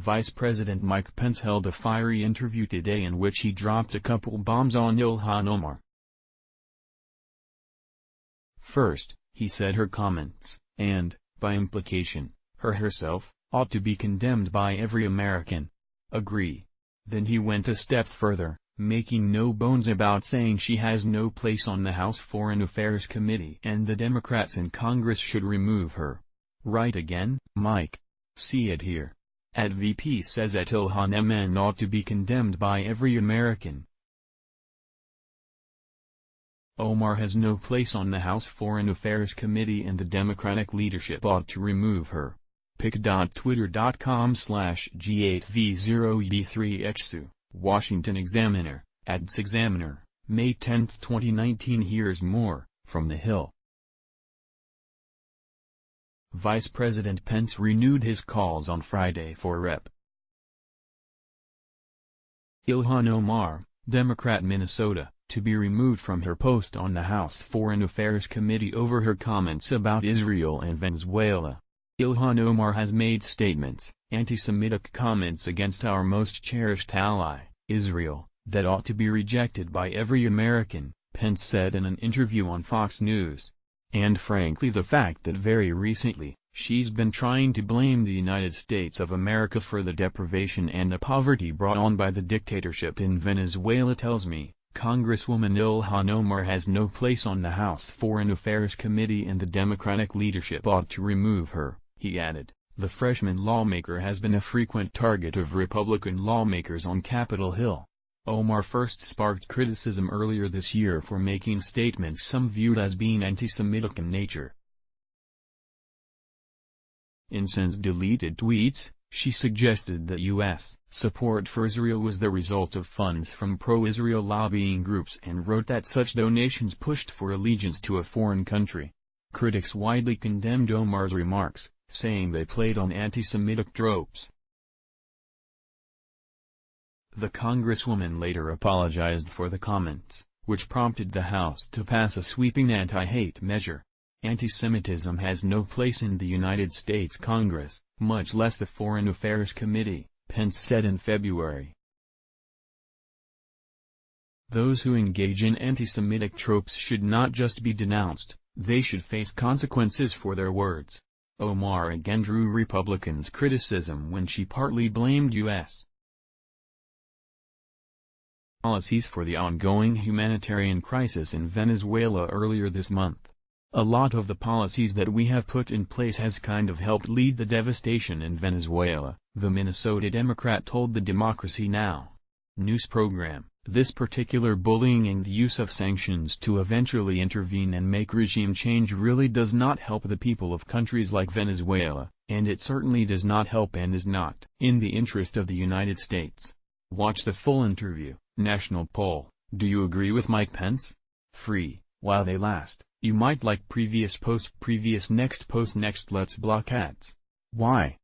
Vice President Mike Pence held a fiery interview today in which he dropped a couple bombs on Ilhan Omar. First, he said her comments, and, by implication, her herself, ought to be condemned by every American. Agree. Then he went a step further, making no bones about saying she has no place on the House Foreign Affairs Committee and the Democrats in Congress should remove her. Right again, Mike? See it here. At VP says that Ilhan Omar ought to be condemned by every American. Omar has no place on the House Foreign Affairs Committee and the Democratic leadership ought to remove her. pic.twitter.com/G8V0E3XU, Washington Examiner, Ads Examiner, May 10, 2019. Here's more, from The Hill. Vice President Pence renewed his calls on Friday for Rep. Ilhan Omar, Democrat Minnesota, to be removed from her post on the House Foreign Affairs Committee over her comments about Israel and Venezuela. Ilhan Omar has made statements, anti-Semitic comments against our most cherished ally, Israel, that ought to be rejected by every American, Pence said in an interview on Fox News. And frankly, the fact that very recently, she's been trying to blame the United States of America for the deprivation and the poverty brought on by the dictatorship in Venezuela tells me, Congresswoman Ilhan Omar has no place on the House Foreign Affairs Committee and the Democratic leadership ought to remove her, he added. The freshman lawmaker has been a frequent target of Republican lawmakers on Capitol Hill. Omar first sparked criticism earlier this year for making statements some viewed as being anti-Semitic in nature. In since deleted tweets, she suggested that U.S. support for Israel was the result of funds from pro-Israel lobbying groups and wrote that such donations pushed for allegiance to a foreign country. Critics widely condemned Omar's remarks, saying they played on anti-Semitic tropes. The Congresswoman later apologized for the comments, which prompted the House to pass a sweeping anti-hate measure. Anti-Semitism has no place in the United States Congress, much less the Foreign Affairs Committee, Pence said in February. Those who engage in anti-Semitic tropes should not just be denounced, they should face consequences for their words. Omar again drew Republicans' criticism when she partly blamed U.S. policies for the ongoing humanitarian crisis in Venezuela earlier this month. A lot of the policies that we have put in place has kind of helped lead the devastation in Venezuela, the Minnesota Democrat told the Democracy Now! News program. This particular bullying and the use of sanctions to eventually intervene and make regime change really does not help the people of countries like Venezuela, and it certainly does not help and is not in the interest of the United States. Watch the full interview. National poll. Do you agree with Mike Pence? Free, while they last. You might like previous post next let's block ads. Why?